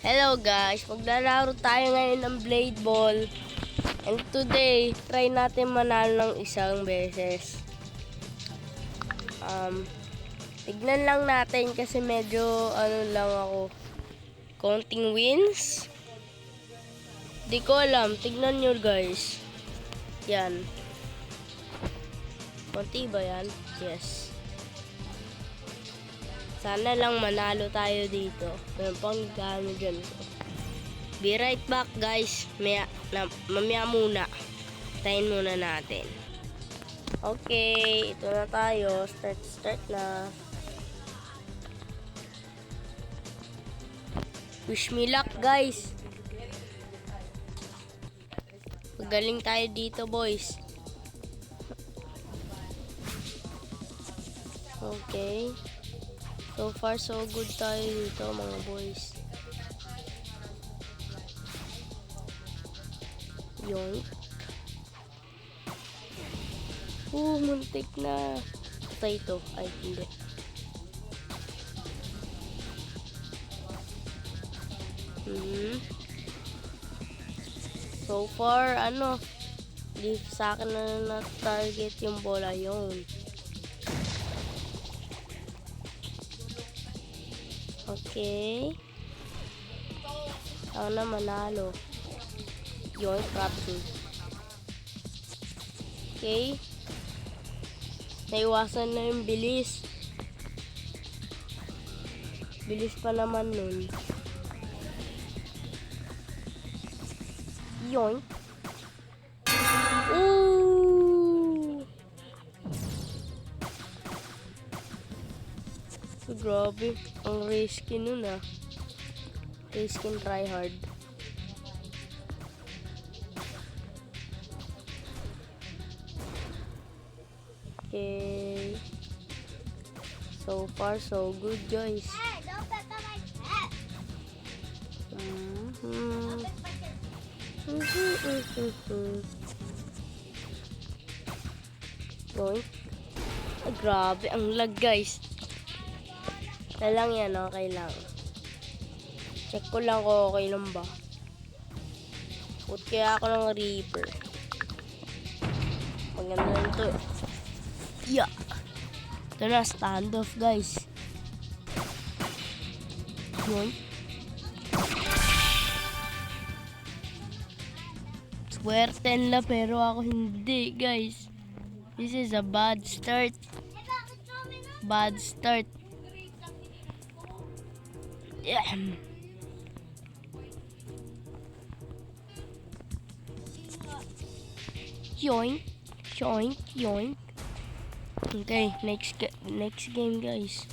Hello guys, maglalaro tayo ngayon ng blade ball. And today, try natin manalo ng isang beses. Tignan lang natin kasi medyo lang ako. Counting wins. Di ko alam, tignan nyo guys. Yan. Konti ba yan? Yes. Sana lang manalo tayo dito. Meron pang gano'n dyan. Be right back guys. Mamaya muna. Tayin muna natin. Okay. Ito na tayo. Start na. Wish me luck guys. Magaling tayo dito boys. Okay. So far, so good tayo dito, mga boys. Yoink. Muntik na. Patay ito. Ay, hindi. So far, di sa akin na na-target yung bola yun. Okay. Ako na manalo. Yung capture. Okay. Naiwasan na yung bilis. Bilis pa naman nun. Yoink. Ooh! Grabe. Ang risky nun ah. Risky and try hard. Okay. So far, so good, guys. Hey, don't pick up my pet. Yoink. Ay, grabe. Ang lag, guys. Lang yan, okay lang. Check ko lang kung okay lang ba. Put kaya ako ng Reaper. Maganda na ito. Yeah. Ito na, standoff guys. Yun. Swerte na pero ako hindi guys. This is a bad start. Bad start. Yeah. Yoink, yoink, yoink. Okay, next game guys.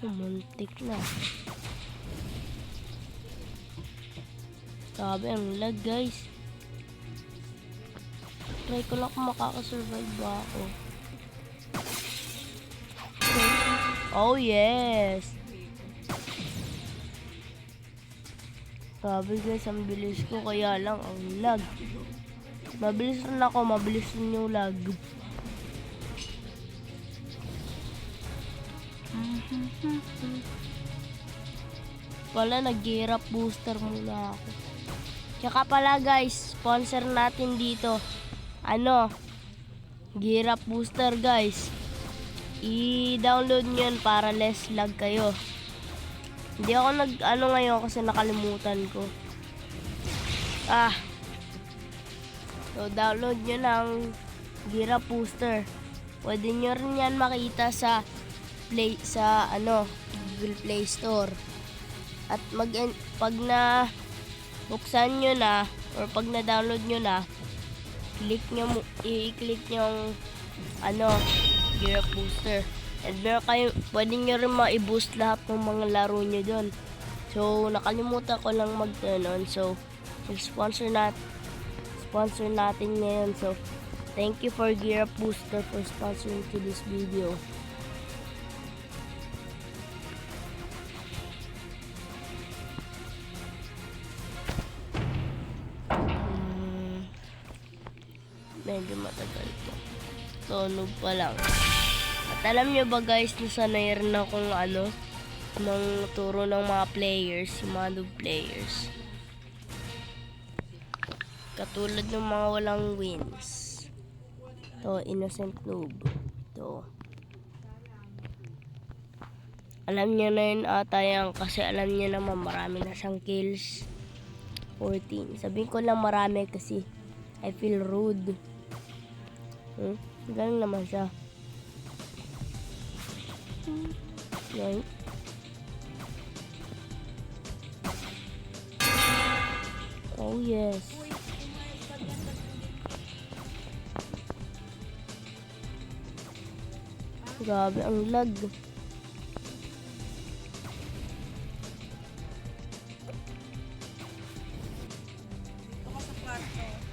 Muntik na. Sabi ang lag guys. Try ko lang kung makakasurvive ba ako. Oh yes! Sabi guys, ang bilis ko kaya lang ang lag. Mabilis rin ako, mabilis rin yung lag. Wala, nag-gear up booster muna ako. Tsaka pala guys, sponsor natin dito. Gear up booster guys. I-download nyo yun para less lag kayo. Hindi ako ngayon kasi nakalimutan ko. So download nyo ng Gear Up Booster. Pwede nyo rin yan makita sa Google Play Store. At pag na buksan nyo na or pag na download nyo na, i-click nyo yung Gear Up Booster. And pwede nyo rin ma-boost lahat ng mga laro nyo dun. So, nakalimutan ko lang mag-turn. So, sponsor natin ngayon. So, thank you for Gear Up Booster for sponsoring to this video. Medyo matagal to. Tunog pa lang. At alam nyo ba guys, nasanay rin akong Mga turo ng mga players, yung mga noob players. Katulad ng mga walang wins. To, innocent noob. To. Alam niya na yun ata yan kasi alam niya naman marami na siyang kills. 14. Sabihin ko lang marami kasi I feel rude. Galing naman siya. Yan. Oh yes. Grabe ang lag.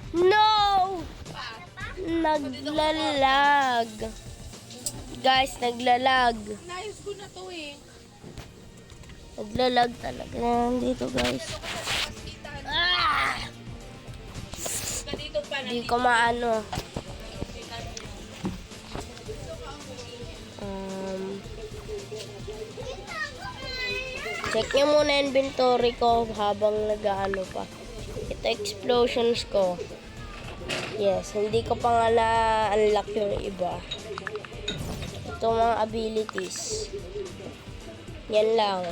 No! Naglalag. Guys, naglalag. Nayos ko na to eh. Naglalag talaga yan dito, guys. Ah! Dito pa na. Hindi ko maano. Check nyo muna inventory ko habang nag-ano pa. Ito explosions ko. Yes, hindi ko pa nga na-unlock yung iba. Ito mga abilities. Yan lang.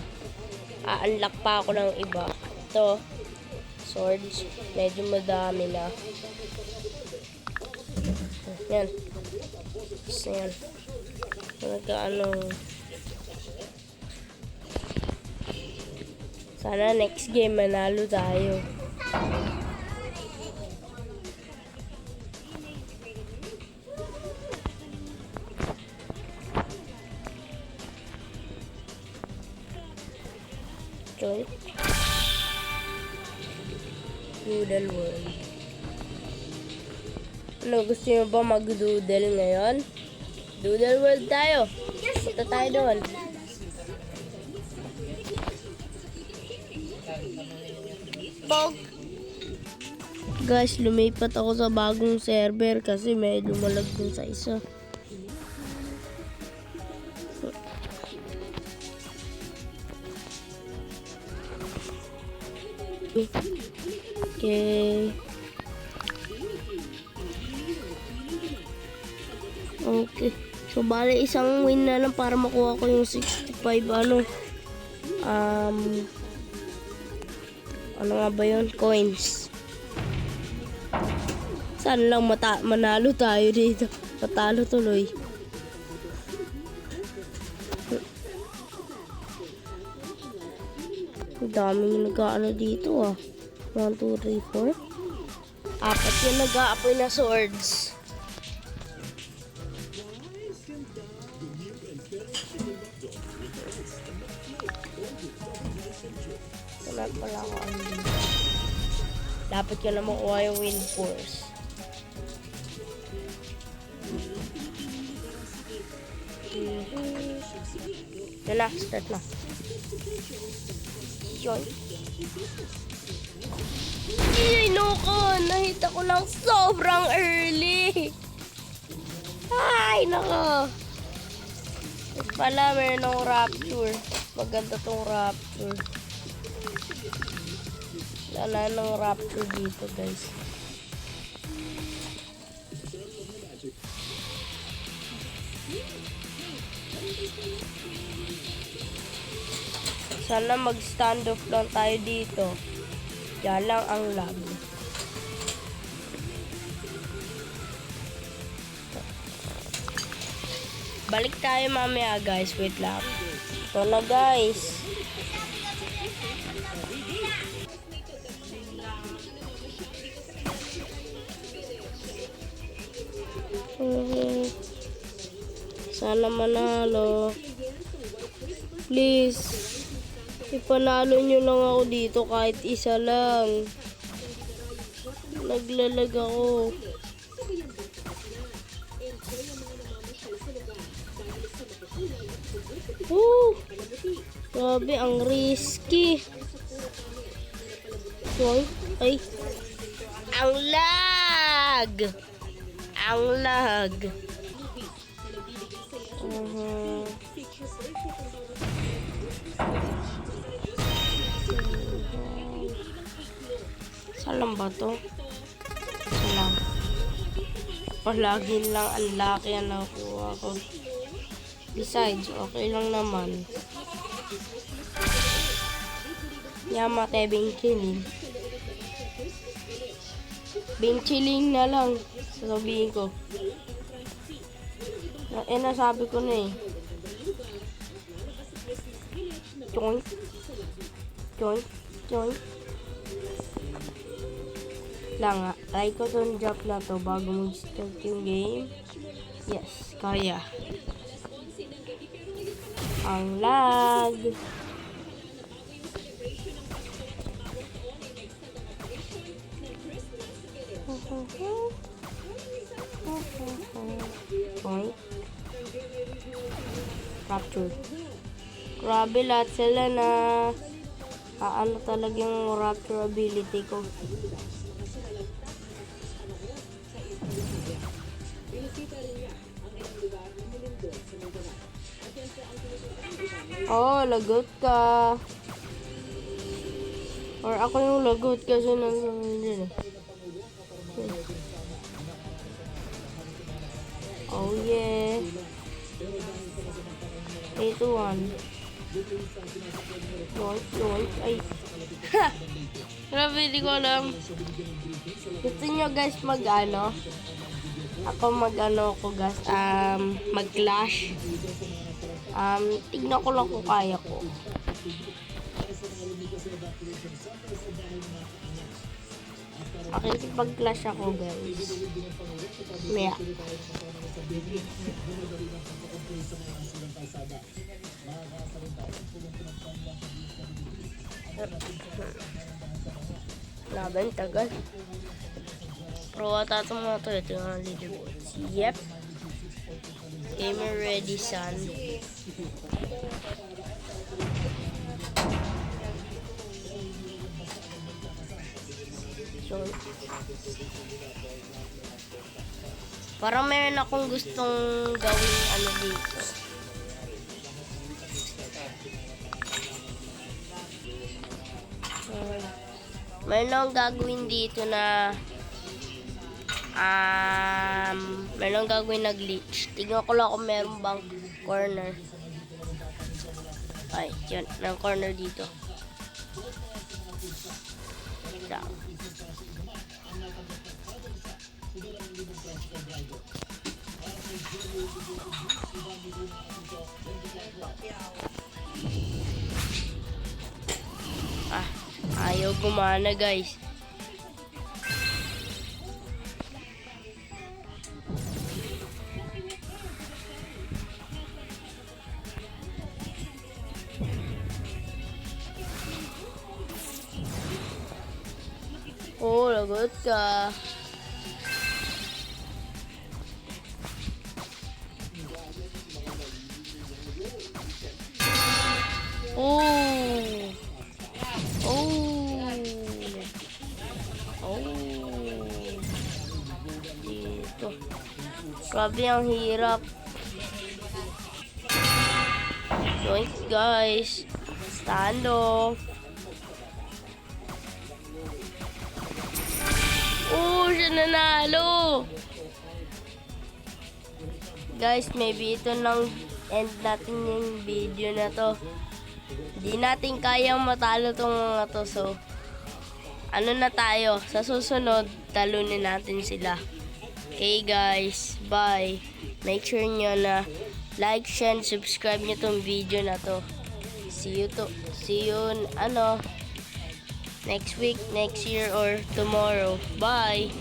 A-unlock pa ako ng iba. Ito, swords. Medyo madami na. Yan. So, yan. Nagkaano. Sana next game manalo tayo. Okay. Doodle World. Ano, gusto nyo ba mag-doodle ngayon? Doodle World tayo. Punta tayo doon. Bog. Guys, lumipat ako sa bagong server kasi may lumalag dun sa isa. Okay. Okay. So, bale isang win na lang para makuha ko yung 65 ano nga ba yun? Coins. Saan lang manalo tayo dito. Natalo tuloy. Ang daming nag-ano dito ah. 1, 2, 3, 4. Apat yung nag-aapoy na swords. Wala pala ako. Dapat ka na makuha yung wind force. Yun na, start na. Yun. Ay, noko! Nahita ko lang sobrang early! Ay, nako! Tapos pala, meron ng rapture. Maganda tong rapture. Wala ng rapture dito, guys. Sana mag-stand off lang tayo dito. Yan lang ang lag. Balik tayo mamaya, guys. Wait lang. Ito na, guys. Sana manalo. Please. Ipanalo nyo lang ako dito kahit isa lang. Naglalag ako. Grabe, ang risky. Ay. Ang lag! Ang lag. Alam ba to? Isa lang. Palagi lang ang laki ang nakuha ko. Besides, okay lang naman. Yamate Bingchilin. Bingchilin na lang. Sasabihin ko. Nasabi ko na eh. Joink. Joink. Joink. Lang nga. Try ko tong jump na to bago mag-start yung game. Yes, kaya. Ang lag. Joink. Rapture. Grabe lahat sila na ano talaga yung rapture ability ko. Oh, lagot ka. Or ako yung lagot kasi nandun. Oh yeah. 8-1. Yoink. Ay. Grabe, hindi ko alam. Gusto nyo guys mag-ano? Ako mag-ano ko guys. Mag-clash. Tignan ko lang kung kaya ko. Okay, pag-clash ako guys. Maya. Laban, tagal. Pro ata itong mga to. Ito yung leaderboards. Yep. Gamer ready, son. So, parang meron akong gustong gawin ano dito. Meron akong gagawin dito na meron akong gagawin na glitch. Tingnan ko lang kung meron bang corner. Ay, yun. May corner dito. Down. Ayaw gumana guys. Oh, lagot ka. Dito. Grabe ang hirap. Join guys. Stand off. Oh, siya nanalo. Guys, maybe ito nang end natin yung video na to. Hindi natin kayang matalo tong mga to. So, ano na tayo? Sa susunod, talunin natin sila. Okay guys, bye. Make sure nyo na like, share, and subscribe nyo tong video na to. See you next week, next year, or tomorrow. Bye!